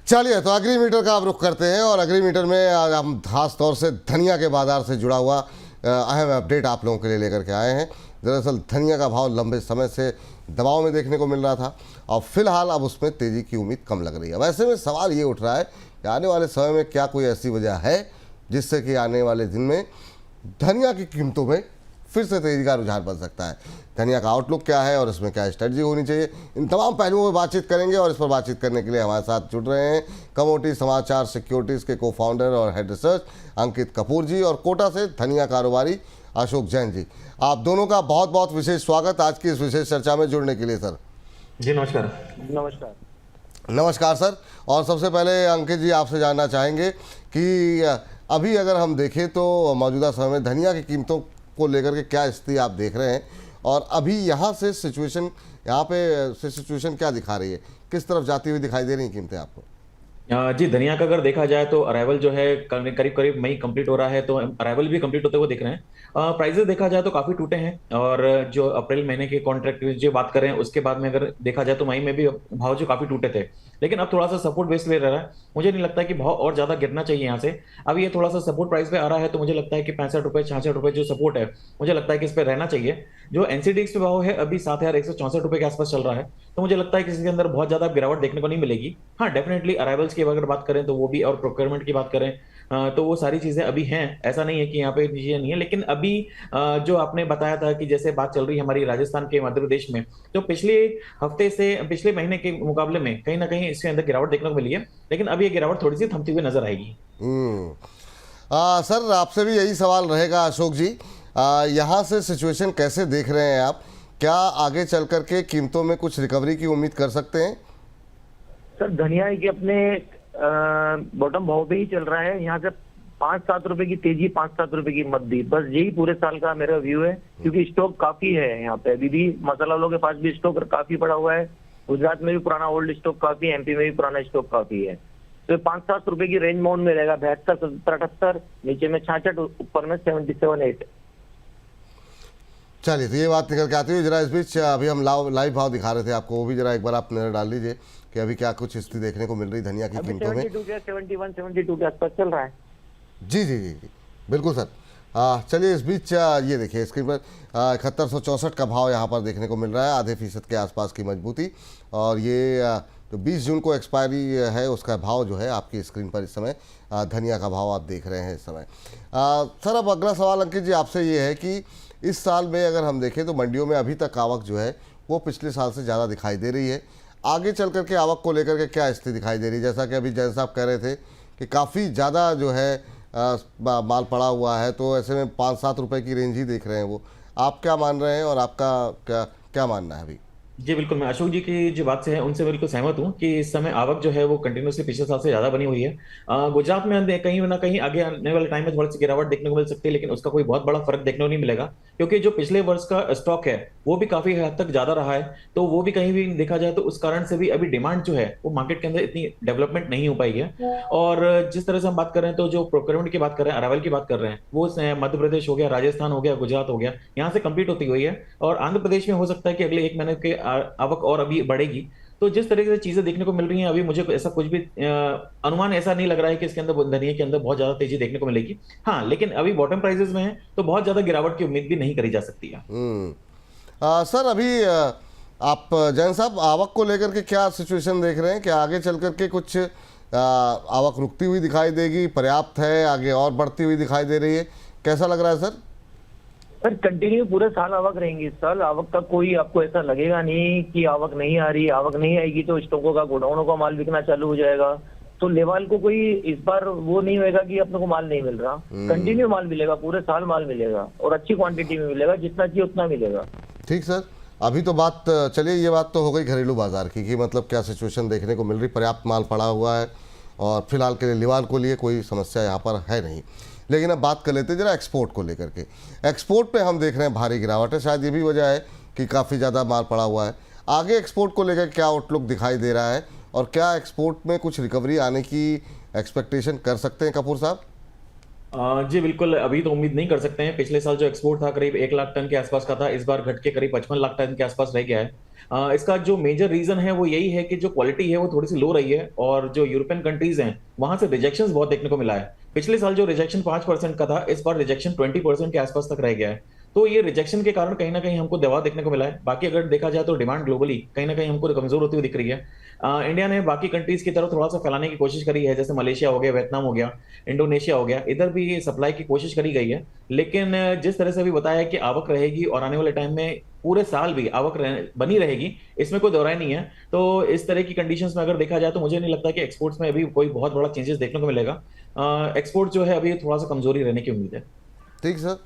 चलिए तो agree metre का आप रुख करते हैं और अग्री मीटर में आज हम खास तौर से धनिया के बाजार से जुड़ा हुआ अहम अपडेट आप लोगों के लिए लेकर के आए हैं। दरअसल धनिया का भाव लंबे समय से दबाव में देखने को मिल रहा था और फिलहाल अब उसमें तेज़ी की उम्मीद कम लग रही है। वैसे में सवाल ये उठ रहा है कि आने वाले समय में क्या कोई ऐसी वजह है जिससे कि आने वाले दिन में धनिया की कीमतों में फिर से तेजी का रुझान बन सकता है। धनिया का आउटलुक क्या है और इसमें क्या स्ट्रेटजी होनी चाहिए, इन तमाम पहलुओं पर बातचीत करेंगे। और इस पर बातचीत करने के लिए हमारे साथ जुड़ रहे हैं कमोडिटी समाचार सिक्योरिटीज़ के को-फाउंडर और हेड रिसर्च अंकित कपूर जी और कोटा से धनिया कारोबारी अशोक जैन जी। आप दोनों का बहुत बहुत विशेष स्वागत आज की इस विशेष चर्चा में जुड़ने के लिए सर। जी नमस्कार। नमस्कार। नमस्कार सर। और सबसे पहले अंकित जी आपसे जानना चाहेंगे कि अभी अगर हम देखें तो मौजूदा समय में धनिया की कीमतों को लेकर के क्या स्थिति आप देख रहे हैं और अभी यहाँ से सिचुएशन क्या दिखा रही है, किस तरफ जाती हुई दिखाई दे रही हैं कीमतें आपको? जी धनिया का अगर देखा जाए तो अराइवल जो है करीब करीब मई कंप्लीट हो रहा है, तो अराइवल भी कंप्लीट होते हुए दिख रहे हैं। प्राइसेस देखा जाए तो काफी टूटे हैं और जो अप्रैल महीने के कॉन्ट्रैक्ट जो बात करें उसके बाद में अगर देखा जाए तो मई में भी भाव जो काफी टूटे थे, लेकिन अब थोड़ा सा सपोर्ट बेस पे रह रहा है। मुझे नहीं लगता कि भाव और ज्यादा गिरना चाहिए यहाँ से। अब ये थोड़ा सा सपोर्ट प्राइस पे आ रहा है तो मुझे लगता है कि 65 रुपए 66 रुपए जो सपोर्ट है मुझे लगता है कि इस पे रहना चाहिए। जो एनसीडीएक्स पे भाव है अभी 7164 रुपए के आसपास चल रहा है, तो मुझे लगता है कि इसके अंदर बहुत ज्यादा गिरावट देखने को नहीं मिलेगी। हाँ डेफिनेटली अराइवल्स की अगर बात करें तो वो भी, और प्रोक्योरमेंट की बात करें तो वो सारी चीजें अभी हैं, ऐसा नहीं है कि यहाँ पे चीजें नहीं है। लेकिन अभी जो आपने बताया था कि जैसे बात चल रही है हमारी राजस्थान के मध्य प्रदेश में, तो पिछले हफ्ते से पिछले महीने के मुकाबले में कहीं ना कहीं इसके अंदर गिरावट देखने को मिली है, लेकिन अब ये गिरावट थोड़ी सी थमती हुई नजर आएगी। सर आपसे भी यही सवाल रहेगा अशोक जी, यहाँ से सिचुएशन कैसे देख रहे हैं आप? क्या आगे चल करके कीमतों में कुछ रिकवरी की उम्मीद कर सकते हैं? सर धनिया है कि अपने बॉटम भाव पे ही चल रहा है। यहाँ से 5-7 रुपए की तेजी, 5-7 रुपए की मद्दी, बस यही पूरे साल का मेरा व्यू है। क्योंकि स्टॉक काफी है यहाँ पे, अभी भी मसाला वालों के पास भी स्टॉक काफी पड़ा हुआ है। गुजरात में भी पुराना ओल्ड स्टॉक काफी है, एमपी में भी पुराना स्टॉक काफी है। तो 5-7 रुपए की रेंज माउंट में रहेगा, 72, 77, 78, नीचे में 66, ऊपर में 77, 8। चलिए तो ये बात निकल के आती हुई जरा इस बीच अभी हम लाइव भाव दिखा रहे थे आपको, वो भी जरा एक बार आप नजर डाल लीजिए कि अभी क्या कुछ स्थिति देखने को मिल रही धनिया की कीमतों में। 71, 72 के आसपास चल रहा है। जी जी जी जी बिल्कुल सर। चलिए इस बीच ये देखिए स्क्रीन पर 7164 का भाव यहाँ पर देखने को मिल रहा है, आधे फीसद के आसपास की मजबूती। और ये जो 20 जून को एक्सपायरी है उसका भाव जो है आपकी स्क्रीन पर इस समय धनिया का भाव आप देख रहे हैं इस समय। सर अब अगला सवाल अंकित जी आपसे ये है कि इस साल में अगर हम देखें तो मंडियों में अभी तक आवक जो है वो पिछले साल से ज़्यादा दिखाई दे रही है। आगे चल कर के आवक को लेकर के क्या स्थिति दिखाई दे रही है? जैसा कि अभी जैन साहब कह रहे थे कि काफ़ी ज़्यादा जो है माल पड़ा हुआ है, तो ऐसे में 5-7 रुपए की रेंज ही देख रहे हैं वो। आप क्या मान रहे हैं और आपका क्या क्या मानना है अभी? जी बिल्कुल, मैं अशोक जी की जो बात से है उनसे बिल्कुल सहमत हूँ कि इस समय आवक जो है वो कंटिन्यूसली पिछले साल से ज्यादा बनी हुई है। गुजरात में कहीं ना कहीं आगे आने वाले टाइम में थोड़ी सी गिरावट देखने को मिल सकती है, लेकिन उसका कोई बहुत बड़ा फर्क देखने को नहीं मिलेगा, क्योंकि जो पिछले वर्ष का स्टॉक है वो भी काफी हद तक ज्यादा रहा है। तो वो भी कहीं भी देखा जाए तो उस कारण से भी अभी डिमांड जो है वो मार्केट के अंदर इतनी डेवलपमेंट नहीं हो पाई है। और जिस तरह से हम बात कर रहे हैं तो जो प्रोक्योरमेंट की बात कर रहे हैं, अराइवल की बात कर रहे हैं, वो मध्य प्रदेश हो गया, राजस्थान हो गया, गुजरात हो गया, यहाँ से कंप्लीट होती हुई है। और आंध्र प्रदेश में हो सकता है कि अगले 1 महीने के आवक और अभी बढ़ेगी। तो जिस तरीके से चीजें देखने को मिल रही हैं अभी, मुझे ऐसा कुछ भी अनुमान ऐसा नहीं लग रहा है कि इसके अंदर धनिया के अंदर बहुत ज्यादा तेजी देखने को मिलेगी। हाँ लेकिन अभी बॉटम प्राइसेस में है तो बहुत ज्यादा गिरावट की उम्मीद भी नहीं करी जा सकती है। सर अभी आप जैन साहब आवक को लेकर के क्या सिचुएशन देख रहे हैं? क्या आगे चल कर के कुछ आवक रुकती हुई दिखाई देगी, पर्याप्त है, आगे और बढ़ती हुई दिखाई दे रही है, कैसा लग रहा है सर? सर कंटिन्यू पूरे साल आवक रहेंगी। इस साल आवक का कोई आपको ऐसा लगेगा नहीं कि आवक नहीं आ रही। आवक नहीं आएगी तो स्टॉकों का, गोडाउनों का माल बिकना चालू हो जाएगा। तो लेवाल को कोई इस बार वो नहीं होगा कि अपने को माल नहीं मिल रहा। कंटिन्यू माल मिलेगा, पूरे साल माल मिलेगा और अच्छी क्वांटिटी में मिलेगा, जितना चाहिए उतना मिलेगा। ठीक सर, अभी तो बात चलिए ये बात तो हो गई घरेलू बाजार की कि मतलब क्या सिचुएशन देखने को मिल रही, पर्याप्त माल पड़ा हुआ है और फिलहाल के लिए लेवाल को लिए कोई समस्या यहाँ पर है नहीं। लेकिन अब बात कर लेते हैं जरा एक्सपोर्ट को लेकर के। एक्सपोर्ट पे हम देख रहे हैं भारी गिरावट है, शायद ये भी वजह है कि काफ़ी ज़्यादा माल पड़ा हुआ है। आगे एक्सपोर्ट को लेकर क्या आउटलुक दिखाई दे रहा है और क्या एक्सपोर्ट में कुछ रिकवरी आने की एक्सपेक्टेशन कर सकते हैं कपूर साहब? जी बिल्कुल, अभी तो उम्मीद नहीं कर सकते हैं। पिछले साल जो एक्सपोर्ट था करीब 1 लाख टन के आसपास का था, इस बार घट के करीब 55 लाख टन के आसपास रह गया है। इसका जो मेजर रीजन है वो यही है कि जो क्वालिटी है वो थोड़ी सी लो रही है, और जो यूरोपियन कंट्रीज हैं वहां से रिजेक्शन बहुत देखने को मिला है। पिछले साल जो रिजेक्शन 5% का था, इस बार रिजेक्शन 20% के आसपास तक रह गया है। तो ये रिजेक्शन के कारण कहीं ना कहीं हमको दबाव देखने को मिला है। बाकी अगर देखा जाए तो डिमांड ग्लोबली कहीं ना कहीं हमको कमजोर होती हुई दिख रही है। इंडिया ने बाकी कंट्रीज की तरफ थोड़ा सा फैलाने की कोशिश करी है, जैसे मलेशिया हो गया, वियतनाम हो गया, इंडोनेशिया हो गया, इधर भी सप्लाई की कोशिश करी गई है। लेकिन जिस तरह से अभी बताया कि आवक रहेगी और आने वाले टाइम में पूरे साल भी आवक बनी रहेगी, इसमें कोई दोहराई नहीं है। तो इस तरह की कंडीशंस में अगर देखा जाए तो मुझे नहीं लगता कि एक्सपोर्ट्स में अभी कोई बहुत बड़ा चेंजेस देखने को मिलेगा। एक्सपोर्ट जो है अभी थोड़ा सा कमजोरी रहने की उम्मीद है। ठीक सर।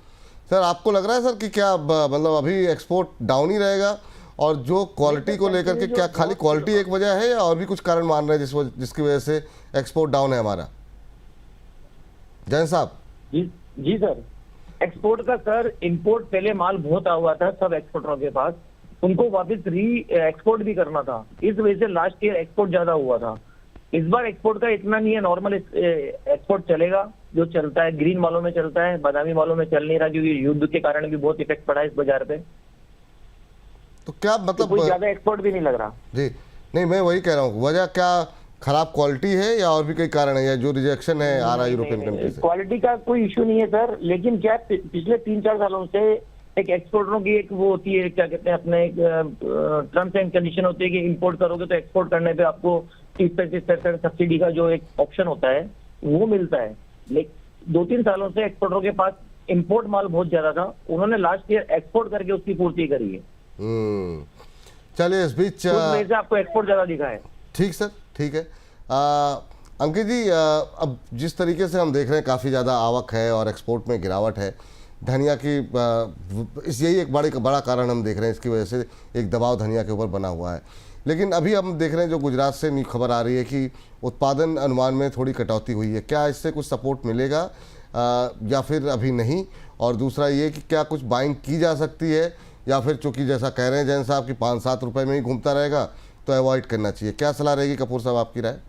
सर आपको लग रहा है सर कि क्या मतलब अभी एक्सपोर्ट डाउन ही रहेगा, और जो क्वालिटी को लेकर के क्या खाली क्वालिटी एक वजह है या और भी कुछ कारण मान रहे हैं जिसकी वजह से एक्सपोर्ट डाउन है हमारा? जैन साहब। जी जी सर, एक्सपोर्ट का सर, इंपोर्ट पहले माल बहुत आ हुआ था सब एक्सपोर्टरों के पास, उनको वापस एक्सपोर्ट भी करना था, इस वजह से लास्ट ईयर एक्सपोर्ट ज्यादा हुआ था। इस बार एक्सपोर्ट का इतना नहीं है, नॉर्मल एक्सपोर्ट चलेगा, जो चलता है ग्रीन मालों में चलता है, बादामी मालों में चल नहीं रहा, क्योंकि युद्ध के कारण भी बहुत इफेक्ट पड़ा है इस बाजार पे। तो क्या तो मतलब कोई ज्यादा एक्सपोर्ट भी नहीं लग रहा। जी नहीं, मैं वही कह रहा हूँ, वजह क्या खराब क्वालिटी है या और भी कोई कारण है, या जो रिजेक्शन है आ रहा है यूरोपियन कंट्री से? क्वालिटी का कोई इशू नहीं है सर, लेकिन क्या पिछले 3-4 सालों से एक एक्सपोर्टरों की एक वो होती है, क्या कहते हैं, अपने टर्म्स एंड कंडीशन होती है कि इंपोर्ट करोगे तो एक्सपोर्ट करने पे आपको 30% सब्सिडी का जो एक ऑप्शन होता है वो मिलता है। लेकिन 2-3 सालों से एक्सपोर्टरों के पास इंपोर्ट माल बहुत ज्यादा था, उन्होंने लास्ट ईयर एक्सपोर्ट करके उसकी पूर्ति करी है। चलिए इस बीच उस वजह से आपको एक्सपोर्ट ज्यादा दिखा है। ठीक सर, ठीक है। अंकित जी, अब जिस तरीके से हम देख रहे हैं काफ़ी ज़्यादा आवक है और एक्सपोर्ट में गिरावट है, धनिया की यही एक बड़ा कारण हम देख रहे हैं, इसकी वजह से एक दबाव धनिया के ऊपर बना हुआ है। लेकिन अभी हम देख रहे हैं जो गुजरात से खबर आ रही है कि उत्पादन अनुमान में थोड़ी कटौती हुई है, क्या इससे कुछ सपोर्ट मिलेगा या फिर अभी नहीं? और दूसरा ये कि क्या कुछ बाइंग की जा सकती है, या फिर चूंकि जैसा कह रहे हैं जैन साहब कि 5-7 रुपये में ही घूमता रहेगा तो अवॉइड करना चाहिए? क्या सलाह रहेगी कपूर साहब, आपकी राय?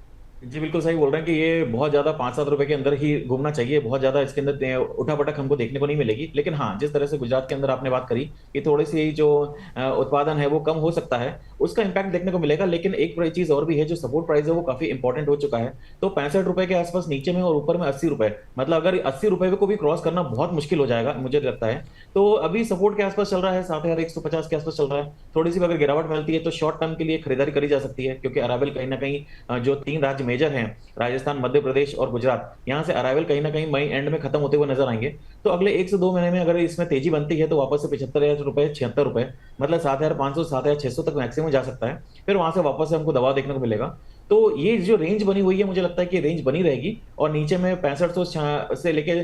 जी बिल्कुल सही बोल रहे हैं कि ये बहुत ज्यादा 5-7 रुपए के अंदर ही घूमना चाहिए, बहुत ज्यादा इसके अंदर उठापटक हमको देखने को नहीं मिलेगी। लेकिन हाँ, जिस तरह से गुजरात के अंदर आपने बात करी कि थोड़ी सी जो उत्पादन है वो कम हो सकता है, उसका इम्पैक्ट देखने को मिलेगा। लेकिन एक बड़ी चीज और भी है, जो सपोर्ट प्राइस है वो काफी इंपॉर्टेंट हो चुका है। तो 65 रुपए के आसपास नीचे में और ऊपर में 80 रुपए, मतलब अगर 80 रुपए को भी क्रॉस करना बहुत मुश्किल हो जाएगा मुझे लगता है। तो अभी सपोर्ट के आसपास चल रहा है, 7150 के आसपास चल रहा है। थोड़ी सी अगर गिरावट मिलती है तो शॉर्ट टर्म के लिए खरीदारी करी जा सकती है, क्योंकि अराइवल कहीं ना कहीं जो 3 राज्य मेजर हैं, राजस्थान, मध्य प्रदेश और गुजरात, यहां से अराइवल कहीं ना कहीं मई एंड में खत्म होते हुए नजर आएंगे। तो अगले 1 से 2 महीने में अगर इसमें तेजी बनती है तो वापस से 75 रुपए, 76 रुपए, मतलब 7500, 7600 तक मैक्सिमम जा सकता है। फिर वहां से वापस से हमको दबाव देखने को मिलेगा। तो ये जो रेंज बनी हुई है, मुझे लगता है कि रेंज बनी रहेगी, और नीचे में 6500 से लेके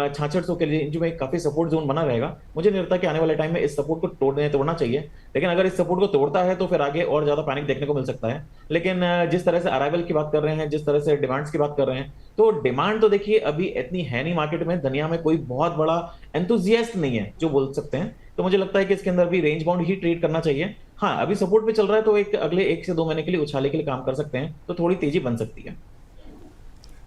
6600 के रेंज में काफी सपोर्ट जोन बना रहेगा। मुझे नहीं लगता कि आने वाले टाइम में इस सपोर्ट को तोड़ना चाहिए। लेकिन अगर इस सपोर्ट को तोड़ता है तो फिर आगे और ज्यादा पैनिक देखने को मिल सकता है। लेकिन जिस तरह से अराइवल की बात कर रहे हैं, जिस तरह से डिमांड्स की बात कर रहे हैं, तो डिमांड तो देखिए अभी इतनी है नहीं मार्केट में, दुनिया में कोई बहुत बड़ा एंथुजियास्ट नहीं है जो बोल सकते हैं। तो मुझे लगता है कि इसके अंदर भी रेंज बाउंड ही ट्रेड करना चाहिए। हाँ, अभी सपोर्ट पे चल रहा है तो एक अगले 1 से 2 महीने के लिए उछाले के लिए काम कर सकते हैं, तो थोड़ी तेजी बन सकती है।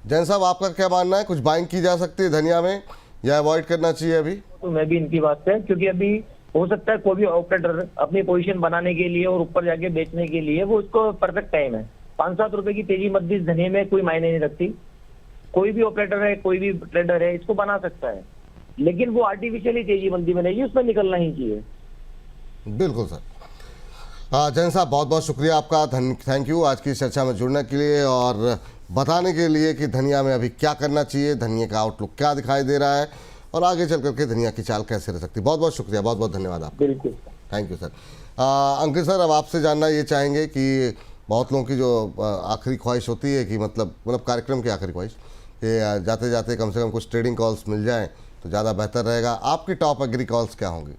जैन साहब, आपका क्या मानना है, कुछ बाइंग की जा सकती है धनिया में या अवॉइड करना चाहिए अभी? तो मैं भी इनकी बात से, क्योंकि अभी हो सकता है कोई भी ऑपरेटर अपनी पोजीशन बनाने के लिए और ऊपर जाके बेचने के लिए वो उसको परफेक्ट टाइम है। 5-7 रुपए की तेजी मध्य इस धनिया में कोई मायने नहीं रखती। कोई भी ऑपरेटर है, कोई भी ट्रेडर है, इसको बना सकता है, लेकिन वो आर्टिफिशियली तेजी मंदी बनेगी, उसमें निकलना ही चाहिए। बिल्कुल सर। जैन साहब, बहुत बहुत शुक्रिया आपका, थैंक यू आज की चर्चा में जुड़ने के लिए और बताने के लिए कि धनिया में अभी क्या करना चाहिए, धनिया का आउटलुक क्या दिखाई दे रहा है और आगे चल करके धनिया की चाल कैसे रह सकती है। बहुत बहुत शुक्रिया, बहुत बहुत धन्यवाद आपका। बिल्कुल, thank you sir. Ankit sir, अब आपसे जानना ये चाहेंगे कि बहुत लोगों की जो आखिरी ख्वाहिश होती है कि मतलब कार्यक्रम की आखिरी ख्वाहिश कि जाते जाते कम से कम कुछ ट्रेडिंग कॉल्स मिल जाएँ तो ज़्यादा बेहतर रहेगा। आपकी टॉप एग्री कॉल्स क्या होंगी?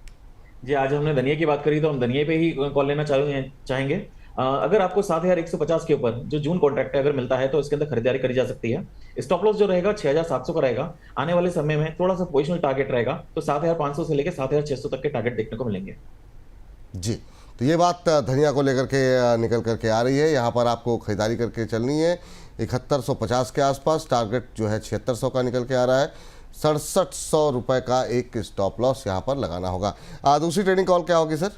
जी, आज हमने धनिया की बात करी तो हम धनिया पे ही कॉल लेना चाहेंगे। अगर आपको 7150 के ऊपर जो जून कॉन्ट्रैक्ट है अगर मिलता है तो इसके अंदर खरीदारी करी जा सकती है। स्टॉप लॉस जो रहेगा 6700 का रहेगा। आने वाले समय में थोड़ा सा पोजिशनल टारगेट रहेगा, तो 7500 से लेकर 7600 तक के टारगेट देखने को मिलेंगे। जी, तो ये बात धनिया को लेकर के निकल करके आ रही है। यहाँ पर आपको खरीदारी करके चलनी है। 7150 के आसपास टारगेट जो है 7600 का निकल के आ रहा है। 6700 रुपये का एक स्टॉप लॉस यहाँ पर लगाना होगा। दूसरी ट्रेडिंग कॉल क्या होगी सर?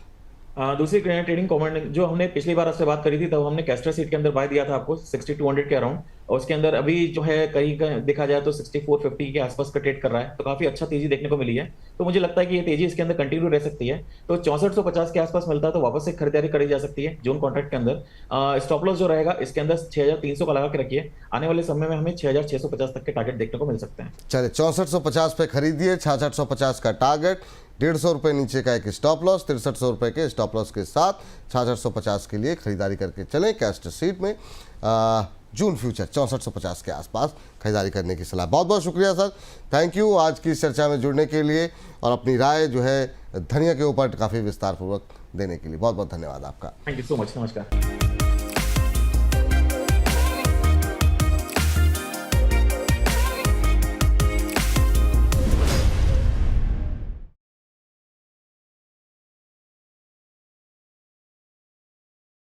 दूसरी ट्रेडिंग कमेंट जो हमने पिछली बार आपसे बात करी थी, तब हमने कैस्टर सीट के अंदर बाय दिया था आपको 6200 के अराउंड, और उसके अंदर अभी जो है कहीं देखा जाए तो 6450 के आसपास का ट्रेड कर रहा है, तो काफी अच्छा तेजी देखने को मिली है। तो मुझे लगता है कि ये तेजी इसके अंदर कंटिन्यू रह सकती है। तो 6450 के आसपास मिलता है तो वापस से खरीदारी करी जा सकती है जून कॉन्ट्रैक्ट के अंदर। स्टॉप लॉस जो रहेगा इसके अंदर 6300 का लगा के रखिए। आने वाले समय में हमें 6650 तक के टारगेट देखने को मिल सकते हैं। चलिए 6450 पे खरीदिए, 6650 का टारगेट, 150 रुपये नीचे का एक स्टॉप लॉस, 6300 रुपये के स्टॉप लॉस के साथ 6650 के लिए खरीदारी करके चलें। कैस्टर सीट में जून फ्यूचर 6450 के आसपास खरीदारी करने की सलाह। बहुत बहुत शुक्रिया सर, थैंक यू आज की इस चर्चा में जुड़ने के लिए और अपनी राय जो है धनिया के ऊपर काफ़ी विस्तारपूर्वक देने के लिए। बहुत बहुत धन्यवाद आपका। थैंक यू सो मच, नमस्कार।